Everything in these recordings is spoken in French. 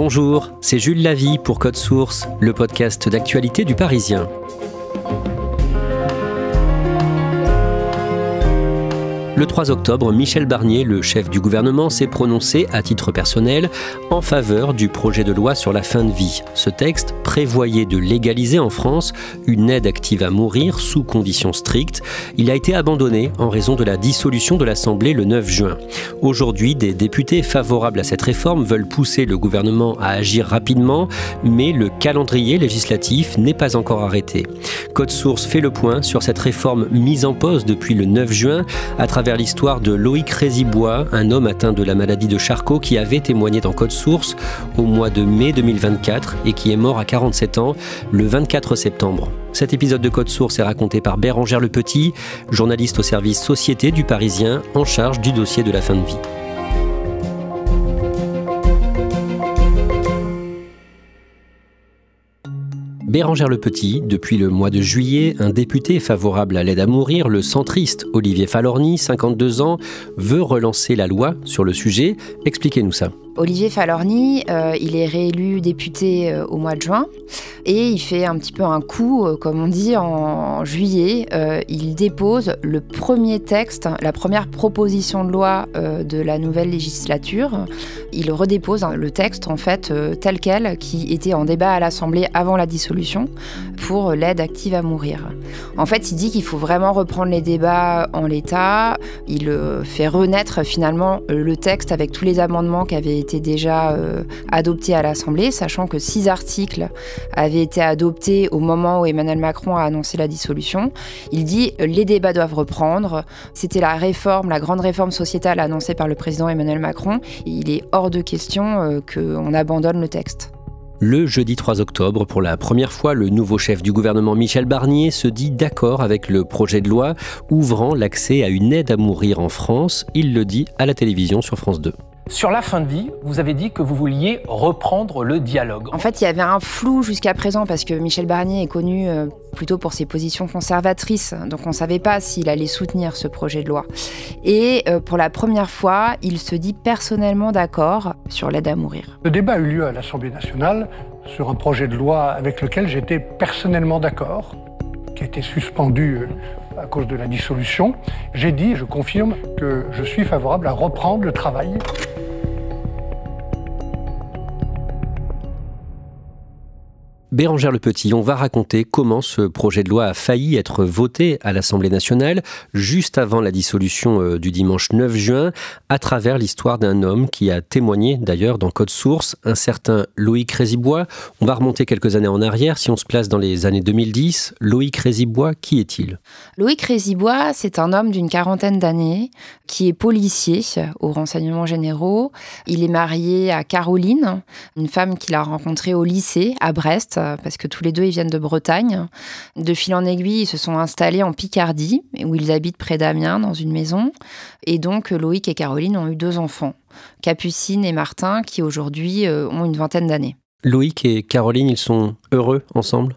Bonjour, c'est Jules Lavie pour Code Source, le podcast d'actualité du Parisien. Le 3 octobre, Michel Barnier, le chef du gouvernement, s'est prononcé à titre personnel en faveur du projet de loi sur la fin de vie. Ce texte prévoyait de légaliser en France une aide active à mourir sous conditions strictes. Il a été abandonné en raison de la dissolution de l'Assemblée le 9 juin. Aujourd'hui, des députés favorables à cette réforme veulent pousser le gouvernement à agir rapidement, mais le calendrier législatif n'est pas encore arrêté. Code Source fait le point sur cette réforme mise en pause depuis le 9 juin à travers l'histoire de Loïc Rézibois, un homme atteint de la maladie de Charcot qui avait témoigné dans Code Source au mois de mai 2024 et qui est mort à 47 ans le 24 septembre. Cet épisode de Code Source est raconté par Bérengère Lepetit, journaliste au service Société du Parisien en charge du dossier de la fin de vie. Bérengère Lepetit, depuis le mois de juillet, un député favorable à l'aide à mourir, le centriste Olivier Falorni, 52 ans, veut relancer la loi sur le sujet. Expliquez-nous ça. Olivier Falorni, il est réélu député au mois de juin et il fait un petit peu un coup, comme on dit, en juillet. Il dépose le premier texte, la première proposition de loi de la nouvelle législature. Il redépose le texte, en fait, tel quel, qui était en débat à l'Assemblée avant la dissolution pour l'aide active à mourir. En fait, il dit qu'il faut vraiment reprendre les débats en l'état. Il fait renaître finalement le texte avec tous les amendements qui avaient été déjà adoptés à l'Assemblée, sachant que 6 articles avaient été adoptés au moment où Emmanuel Macron a annoncé la dissolution. Il dit les débats doivent reprendre. C'était la grande réforme sociétale annoncée par le président Emmanuel Macron. Il est hors de question qu'on abandonne le texte. Le jeudi 3 octobre, pour la première fois, le nouveau chef du gouvernement Michel Barnier se dit d'accord avec le projet de loi ouvrant l'accès à une aide à mourir en France. Il le dit à la télévision sur France 2. Sur la fin de vie, vous avez dit que vous vouliez reprendre le dialogue. En fait, il y avait un flou jusqu'à présent parce que Michel Barnier est connu plutôt pour ses positions conservatrices. Donc on ne savait pas s'il allait soutenir ce projet de loi. Et pour la première fois, il se dit personnellement d'accord sur l'aide à mourir. Le débat a eu lieu à l'Assemblée nationale sur un projet de loi avec lequel j'étais personnellement d'accord, qui a été suspendu à cause de la dissolution. J'ai dit, je confirme, que je suis favorable à reprendre le travail. Bérengère Lepetit, on va raconter comment ce projet de loi a failli être voté à l'Assemblée nationale juste avant la dissolution du dimanche 9 juin, à travers l'histoire d'un homme qui a témoigné d'ailleurs dans Code Source, un certain Loïc Rézibois. On va remonter quelques années en arrière, si on se place dans les années 2010. Loïc Rézibois, qui est-il ? Loïc Rézibois, c'est un homme d'une quarantaine d'années qui est policier aux renseignements généraux. Il est marié à Caroline, une femme qu'il a rencontrée au lycée à Brest, parce que tous les deux, ils viennent de Bretagne. De fil en aiguille, ils se sont installés en Picardie, où ils habitent près d'Amiens, dans une maison. Et donc, Loïc et Caroline ont eu 2 enfants, Capucine et Martin, qui aujourd'hui ont une vingtaine d'années. Loïc et Caroline, ils sont heureux ensemble ?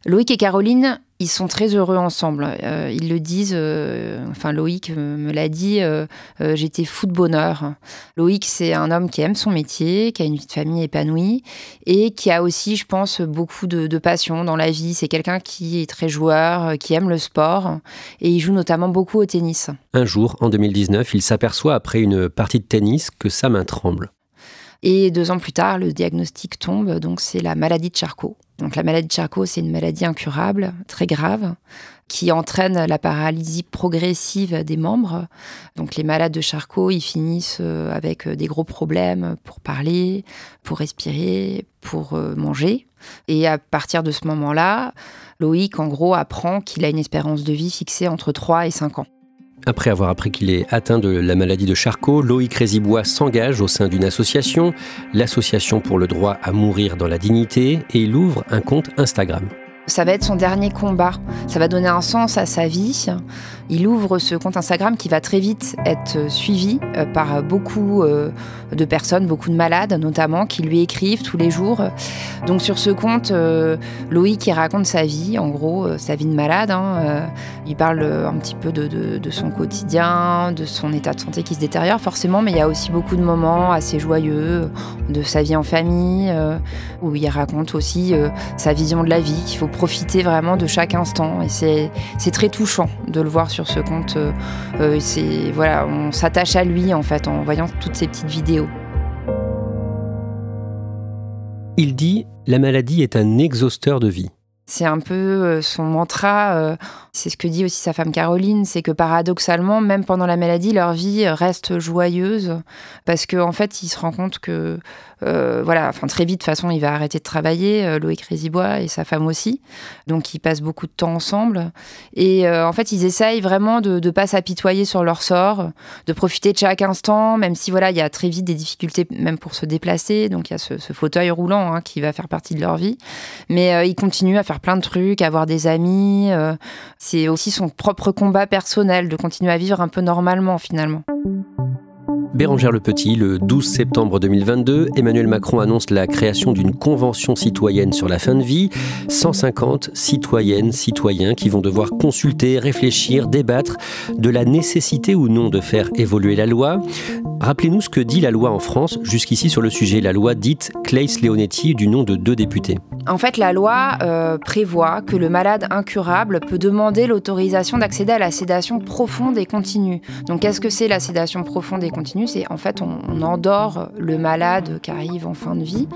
Loïc et Caroline, ils sont très heureux ensemble. Ils le disent, Loïc me l'a dit, j'étais fou de bonheur. Loïc, c'est un homme qui aime son métier, qui a une vie de famille épanouie et qui a aussi, je pense, beaucoup de passion dans la vie. C'est quelqu'un qui est très joueur, qui aime le sport et il joue notamment beaucoup au tennis. Un jour, en 2019, il s'aperçoit après une partie de tennis que sa main tremble. Et 2 ans plus tard, le diagnostic tombe, donc c'est la maladie de Charcot. Donc la maladie de Charcot, c'est une maladie incurable, très grave, qui entraîne la paralysie progressive des membres. Donc les malades de Charcot, ils finissent avec des gros problèmes pour parler, pour respirer, pour manger. Et à partir de ce moment-là, Loïc, en gros, apprend qu'il a une espérance de vie fixée entre 3 et 5 ans. Après avoir appris qu'il est atteint de la maladie de Charcot, Loïc Rézibois s'engage au sein d'une association, l'Association pour le droit à mourir dans la dignité, et il ouvre un compte Instagram. Ça va être son dernier combat. Ça va donner un sens à sa vie. Il ouvre ce compte Instagram qui va très vite être suivi par beaucoup de personnes, beaucoup de malades notamment, qui lui écrivent tous les jours. Donc sur ce compte, Loïc il raconte sa vie, en gros, sa vie de malade. Il parle un petit peu de son quotidien, de son état de santé qui se détériore forcément, mais il y a aussi beaucoup de moments assez joyeux, de sa vie en famille, où il raconte aussi sa vision de la vie, qu'il faut profiter vraiment de chaque instant. Et c'est très touchant de le voir sur ce compte. Voilà, on s'attache à lui en fait en voyant toutes ces petites vidéos. Il dit « La maladie est un exhausteur de vie ». C'est un peu son mantra, c'est ce que dit aussi sa femme Caroline, c'est que paradoxalement, même pendant la maladie, leur vie reste joyeuse, parce qu'en fait, il se rend compte que, très vite, de toute façon, il va arrêter de travailler, Loïc Rézibois et sa femme aussi, donc ils passent beaucoup de temps ensemble, et en fait, ils essayent vraiment de ne pas s'apitoyer sur leur sort, de profiter de chaque instant, même si voilà, il y a très vite des difficultés même pour se déplacer, donc il y a ce fauteuil roulant qui va faire partie de leur vie, mais ils continuent à faire plein de trucs, avoir des amis. C'est aussi son propre combat personnel de continuer à vivre un peu normalement finalement. Bérengère Lepetit, le 12 septembre 2022, Emmanuel Macron annonce la création d'une convention citoyenne sur la fin de vie. 150 citoyennes, citoyens qui vont devoir consulter, réfléchir, débattre de la nécessité ou non de faire évoluer la loi. Rappelez-nous ce que dit la loi en France jusqu'ici sur le sujet, la loi dite Claes-Leonetti du nom de 2 députés. En fait, la loi prévoit que le malade incurable peut demander l'autorisation d'accéder à la sédation profonde et continue. Donc, qu'est-ce que c'est la sédation profonde et continue ? C'est en fait, on endort le malade qui arrive en fin de vie.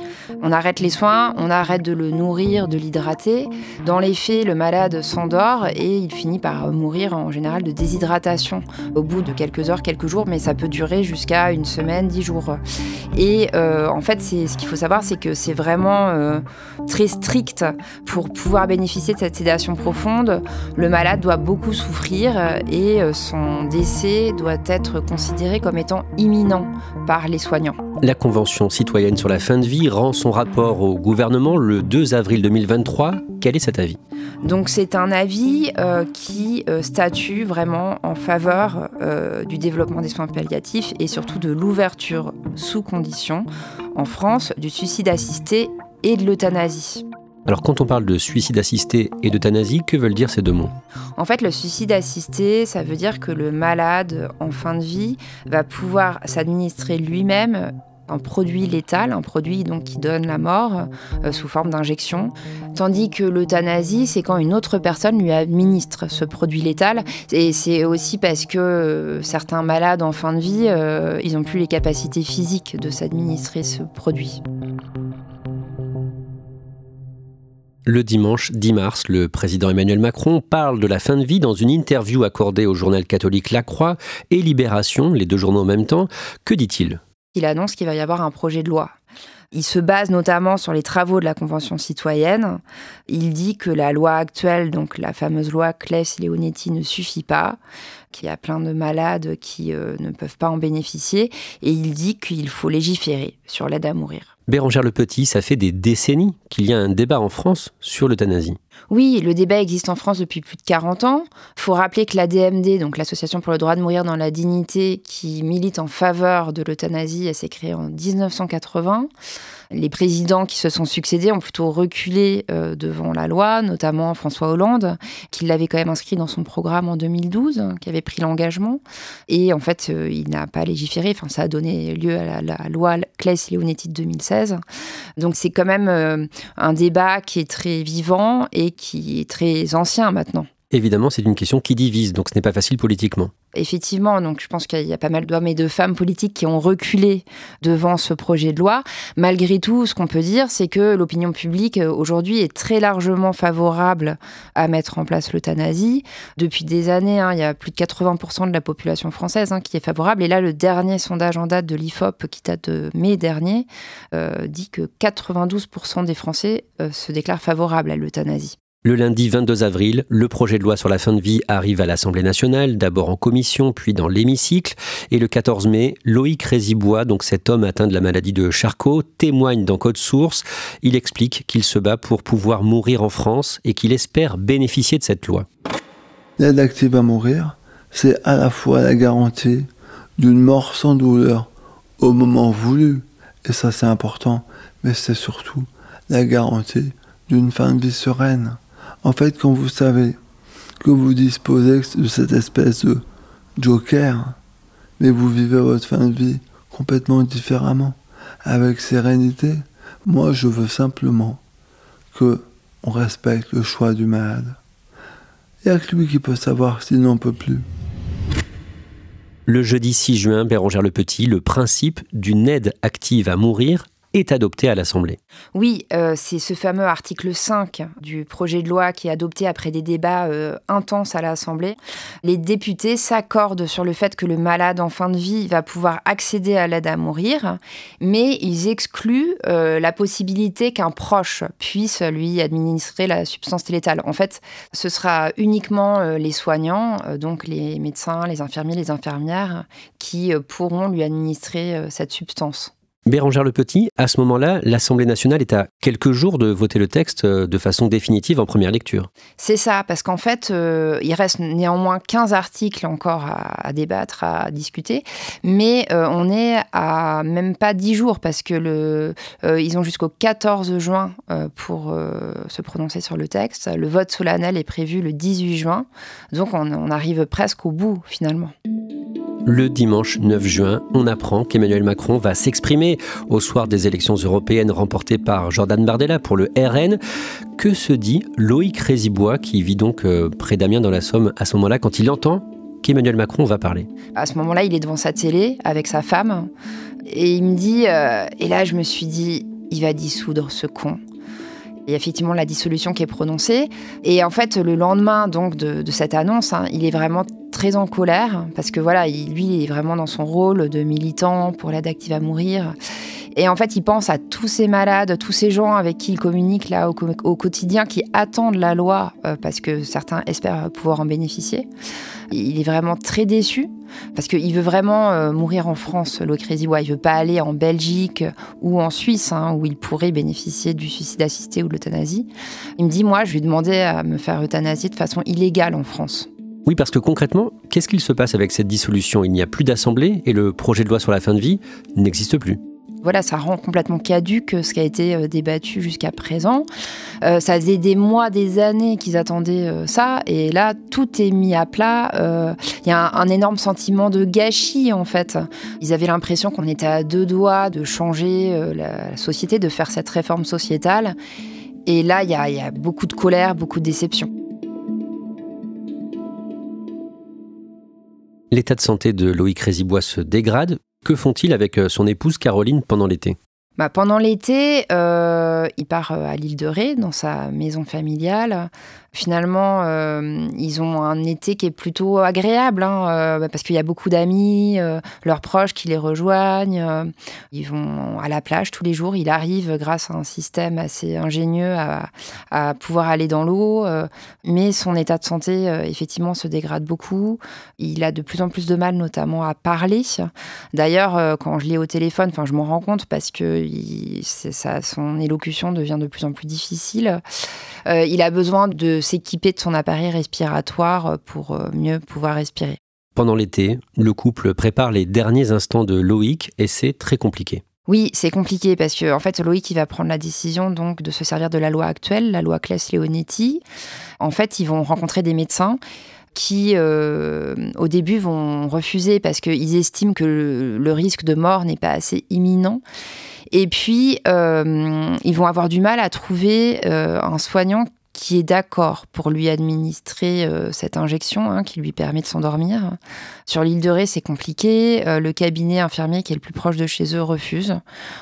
On arrête les soins, on arrête de le nourrir, de l'hydrater. Dans les faits, le malade s'endort et il finit par mourir en général de déshydratation au bout de quelques heures, quelques jours, mais ça peut durer jusqu'à 1 semaine, 10 jours. Et en fait, ce qu'il faut savoir, c'est que c'est vraiment très strict pour pouvoir bénéficier de cette sédation profonde. Le malade doit beaucoup souffrir et son décès doit être considéré comme étant imminent par les soignants. La Convention citoyenne sur la fin de vie rend son rapport au gouvernement le 2 avril 2023. Quel est cet avis ? Donc c'est un avis qui statue vraiment en faveur du développement des soins palliatifs et surtout de l'ouverture sous condition en France du suicide assisté et de l'euthanasie. Alors quand on parle de suicide assisté et d'euthanasie, que veulent dire ces 2 mots ? En fait, le suicide assisté, ça veut dire que le malade en fin de vie va pouvoir s'administrer lui-même un produit létal, un produit donc qui donne la mort sous forme d'injection. Tandis que l'euthanasie, c'est quand une autre personne lui administre ce produit létal. Et c'est aussi parce que certains malades en fin de vie, ils n'ont plus les capacités physiques de s'administrer ce produit. Le dimanche 10 mars, le président Emmanuel Macron parle de la fin de vie dans une interview accordée au journal catholique La Croix et Libération, les 2 journaux en même temps. Que dit-il ? Il annonce qu'il va y avoir un projet de loi. Il se base notamment sur les travaux de la Convention citoyenne. Il dit que la loi actuelle, donc la fameuse loi Claes-Leonetti, ne suffit pas, qu'il y a plein de malades qui ne peuvent pas en bénéficier. Et il dit qu'il faut légiférer sur l'aide à mourir. Bérengère Lepetit, ça fait des décennies qu'il y a un débat en France sur l'euthanasie. Oui, le débat existe en France depuis plus de 40 ans. Il faut rappeler que l'ADMD, donc l'Association pour le droit de mourir dans la dignité, qui milite en faveur de l'euthanasie, elle s'est créée en 1980. Les présidents qui se sont succédés ont plutôt reculé devant la loi, notamment François Hollande, qui l'avait quand même inscrit dans son programme en 2012, qui avait pris l'engagement. Et en fait, il n'a pas légiféré. Enfin, ça a donné lieu à la loi Claes-Leonetti de 2016. Donc c'est quand même un débat qui est très vivant et qui est très ancien maintenant. Évidemment, c'est une question qui divise, donc ce n'est pas facile politiquement. Effectivement, donc je pense qu'il y a pas mal d'hommes et de femmes politiques qui ont reculé devant ce projet de loi. Malgré tout, ce qu'on peut dire, c'est que l'opinion publique aujourd'hui est très largement favorable à mettre en place l'euthanasie. Depuis des années, il y a plus de 80% de la population française qui est favorable. Et là, le dernier sondage en date de l'IFOP, qui date de mai dernier, dit que 92% des Français se déclarent favorables à l'euthanasie. Le lundi 22 avril, le projet de loi sur la fin de vie arrive à l'Assemblée nationale, d'abord en commission, puis dans l'hémicycle. Et le 14 mai, Loïc Rézibois, donc cet homme atteint de la maladie de Charcot, témoigne dans Code Source. Il explique qu'il se bat pour pouvoir mourir en France et qu'il espère bénéficier de cette loi. L'aide active à mourir, c'est à la fois la garantie d'une mort sans douleur au moment voulu, et ça c'est important, mais c'est surtout la garantie d'une fin de vie sereine. En fait, quand vous savez que vous disposez de cette espèce de joker, mais vous vivez votre fin de vie complètement différemment, avec sérénité, moi je veux simplement qu'on respecte le choix du malade. Il n'y a que lui qui peut savoir s'il n'en peut plus. Le jeudi 6 juin, Bérengère Lepetit, le principe d'une aide active à mourir est adopté à l'Assemblée. Oui, c'est ce fameux article 5 du projet de loi qui est adopté après des débats intenses à l'Assemblée. Les députés s'accordent sur le fait que le malade en fin de vie va pouvoir accéder à l'aide à mourir, mais ils excluent la possibilité qu'un proche puisse lui administrer la substance létale. En fait, ce sera uniquement les soignants, donc les médecins, les infirmiers, les infirmières, qui pourront lui administrer cette substance. Bérengère Lepetit, à ce moment-là, l'Assemblée nationale est à quelques jours de voter le texte de façon définitive en première lecture. C'est ça, parce qu'en fait, il reste néanmoins 15 articles encore à débattre, à discuter, mais on est à même pas 10 jours, parce que ils ont jusqu'au 14 juin pour se prononcer sur le texte. Le vote solennel est prévu le 18 juin, donc on arrive presque au bout, finalement. Le dimanche 9 juin, on apprend qu'Emmanuel Macron va s'exprimer au soir des élections européennes remportées par Jordan Bardella pour le RN. Que se dit Loïc Rézibois, qui vit donc près d'Amiens dans la Somme à ce moment-là, quand il entend qu'Emmanuel Macron va parler? À ce moment-là, il est devant sa télé avec sa femme et il me dit, et là je me suis dit, il va dissoudre ce con. Il y a effectivement la dissolution qui est prononcée. Et en fait, le lendemain donc, de cette annonce, il est vraiment très en colère parce que voilà, lui, il est vraiment dans son rôle de militant pour l'aide active à mourir. Et en fait, il pense à tous ces malades, tous ces gens avec qui il communique là au quotidien, qui attendent la loi parce que certains espèrent pouvoir en bénéficier. Il est vraiment très déçu parce qu'il veut vraiment mourir en France, Loïc Rézibois. Il ne veut pas aller en Belgique ou en Suisse, où il pourrait bénéficier du suicide assisté ou de l'euthanasie. Il me dit, moi, je lui ai demandé à me faire euthanasier de façon illégale en France. Oui, parce que concrètement, qu'est-ce qu'il se passe avec cette dissolution? Il n'y a plus d'assemblée et le projet de loi sur la fin de vie n'existe plus. Voilà, ça rend complètement caduque ce qui a été débattu jusqu'à présent. Ça faisait des mois, des années qu'ils attendaient ça. Et là, tout est mis à plat. Il y a un énorme sentiment de gâchis, en fait. Ils avaient l'impression qu'on était à deux doigts de changer la société, de faire cette réforme sociétale. Et là, il y a beaucoup de colère, beaucoup de déception. L'état de santé de Loïc Rézibois se dégrade. Que font-ils avec son épouse Caroline pendant l'été? Pendant l'été, il part à l'île de Ré, dans sa maison familiale. Finalement, ils ont un été qui est plutôt agréable, parce qu'il y a beaucoup d'amis, leurs proches qui les rejoignent. Ils vont à la plage tous les jours. Il arrive, grâce à un système assez ingénieux, à pouvoir aller dans l'eau. Mais son état de santé, effectivement, se dégrade beaucoup. Il a de plus en plus de mal, notamment, à parler. D'ailleurs, quand je l'ai au téléphone, je m'en rends compte parce que son élocution devient de plus en plus difficile. Il a besoin de s'équiper de son appareil respiratoire pour mieux pouvoir respirer. Pendant l'été, le couple prépare les derniers instants de Loïc et c'est très compliqué. Oui, c'est compliqué parce que en fait, Loïc il va prendre la décision donc de se servir de la loi actuelle, la loi Claes-Leonetti. En fait, ils vont rencontrer des médecins qui, au début, vont refuser parce qu'ils estiment que le risque de mort n'est pas assez imminent. Et puis, ils vont avoir du mal à trouver un soignant qui est d'accord pour lui administrer cette injection qui lui permet de s'endormir. Sur l'île de Ré, c'est compliqué. Le cabinet infirmier qui est le plus proche de chez eux refuse.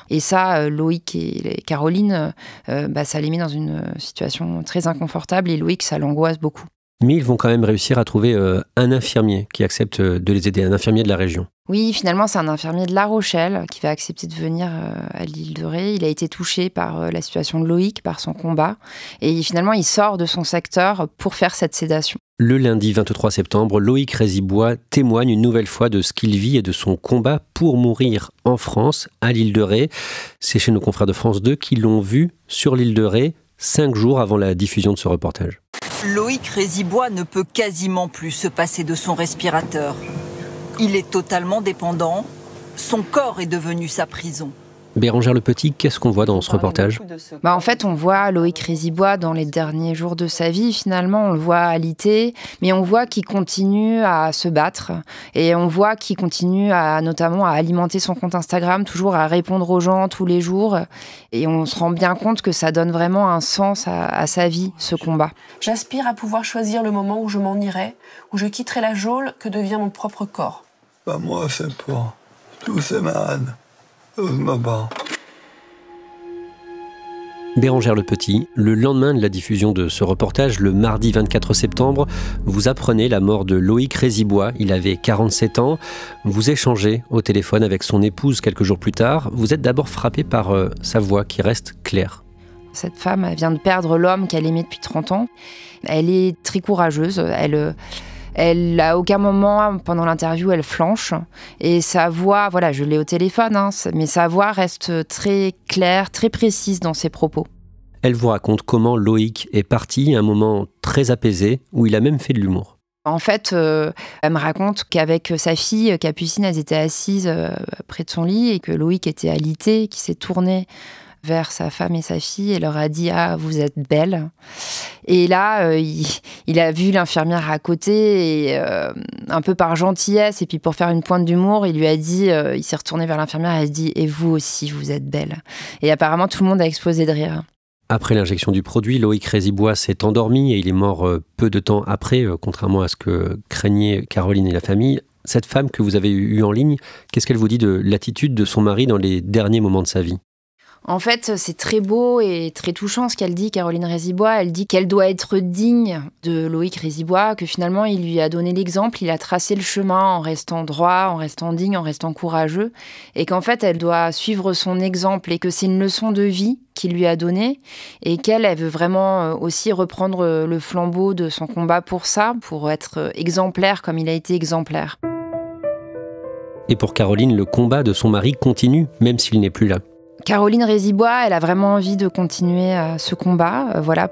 Et ça, Loïc et Caroline, ça les met dans une situation très inconfortable. Et Loïc, ça l'angoisse beaucoup. Mais ils vont quand même réussir à trouver un infirmier qui accepte de les aider, un infirmier de la région. Oui, finalement, c'est un infirmier de La Rochelle qui va accepter de venir à l'île de Ré. Il a été touché par la situation de Loïc, par son combat. Et finalement, il sort de son secteur pour faire cette sédation. Le lundi 23 septembre, Loïc Rézibois témoigne une nouvelle fois de ce qu'il vit et de son combat pour mourir en France, à l'île de Ré. C'est chez nos confrères de France 2 qui l'ont vu sur l'île de Ré 5 jours avant la diffusion de ce reportage. Loïc Rézibois ne peut quasiment plus se passer de son respirateur. Il est totalement dépendant. Son corps est devenu sa prison. Bérangère Le Petit, qu'est-ce qu'on voit dans ce reportage ? En fait, on voit Loïc Rézibois dans les derniers jours de sa vie. Finalement, on le voit alité, mais on voit qu'il continue à se battre. Et on voit qu'il continue notamment à alimenter son compte Instagram, toujours à répondre aux gens tous les jours. Et on se rend bien compte que ça donne vraiment un sens à sa vie, ce combat. J'aspire à pouvoir choisir le moment où je m'en irai, où je quitterai la geôle que devient mon propre corps. Moi, c'est pour tous ces malades. Bérangère Le Petit, le lendemain de la diffusion de ce reportage, le mardi 24 septembre, vous apprenez la mort de Loïc Rézibois. Il avait 47 ans. Vous échangez au téléphone avec son épouse quelques jours plus tard. Vous êtes d'abord frappé par sa voix qui reste claire. Cette femme, elle vient de perdre l'homme qu'elle aimait depuis 30 ans. Elle est très courageuse. Elle, à aucun moment, pendant l'interview, elle flanche. Et sa voix, voilà, je l'ai au téléphone, mais sa voix reste très claire, très précise dans ses propos. Elle vous raconte comment Loïc est parti, un moment très apaisé, où il a même fait de l'humour. En fait, elle me raconte qu'avec sa fille, Capucine, elles étaient assises près de son lit et que Loïc était alité, qu'il s'est tourné vers sa femme et sa fille et leur a dit « Ah, vous êtes belle ». Et là, il a vu l'infirmière à côté et un peu par gentillesse et puis pour faire une pointe d'humour, il lui a dit, il s'est retourné vers l'infirmière et il a dit « Et vous aussi, vous êtes belle ». Et apparemment, tout le monde a explosé de rire. Après l'injection du produit, Loïc Rézibois s'est endormi et il est mort peu de temps après, contrairement à ce que craignaient Caroline et la famille. Cette femme que vous avez eue en ligne, qu'est-ce qu'elle vous dit de l'attitude de son mari dans les derniers moments de sa vie ? En fait, c'est très beau et très touchant ce qu'elle dit, Caroline Rézibois. Elle dit qu'elle doit être digne de Loïc Rézibois, que finalement, il lui a donné l'exemple, il a tracé le chemin en restant droit, en restant digne, en restant courageux, et qu'en fait, elle doit suivre son exemple et que c'est une leçon de vie qu'il lui a donnée et qu'elle veut vraiment aussi reprendre le flambeau de son combat pour ça, pour être exemplaire comme il a été exemplaire. Et pour Caroline, le combat de son mari continue, même s'il n'est plus là. Caroline Rézibois, elle a vraiment envie de continuer ce combat,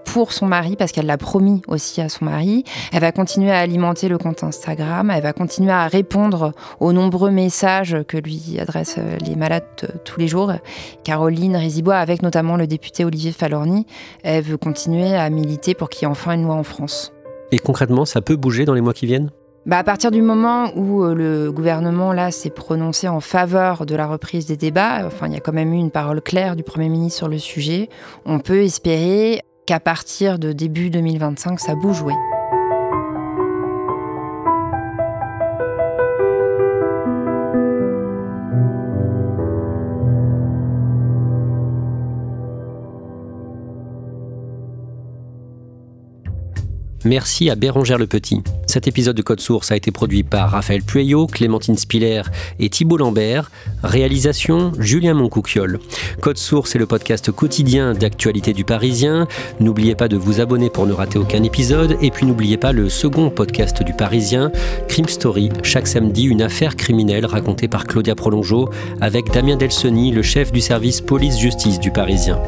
pour son mari, parce qu'elle l'a promis aussi à son mari. Elle va continuer à alimenter le compte Instagram, elle va continuer à répondre aux nombreux messages que lui adressent les malades tous les jours. Caroline Rézibois, avec notamment le député Olivier Falorni, elle veut continuer à militer pour qu'il y ait enfin une loi en France. Et concrètement, ça peut bouger dans les mois qui viennent ? À partir du moment où le gouvernement s'est prononcé en faveur de la reprise des débats, il y a quand même eu une parole claire du Premier ministre sur le sujet, on peut espérer qu'à partir de début 2025, ça bouge, oui. Merci à Bérangère Le Petit. Cet épisode de Code Source a été produit par Raphaël Pueyo, Clémentine Spiller et Thibault Lambert. Réalisation, Julien Moncouquiol. Code Source est le podcast quotidien d'actualité du Parisien. N'oubliez pas de vous abonner pour ne rater aucun épisode. Et puis n'oubliez pas le second podcast du Parisien, Crime Story. Chaque samedi, une affaire criminelle racontée par Claudia Prolongeau avec Damien Delseny, le chef du service police-justice du Parisien.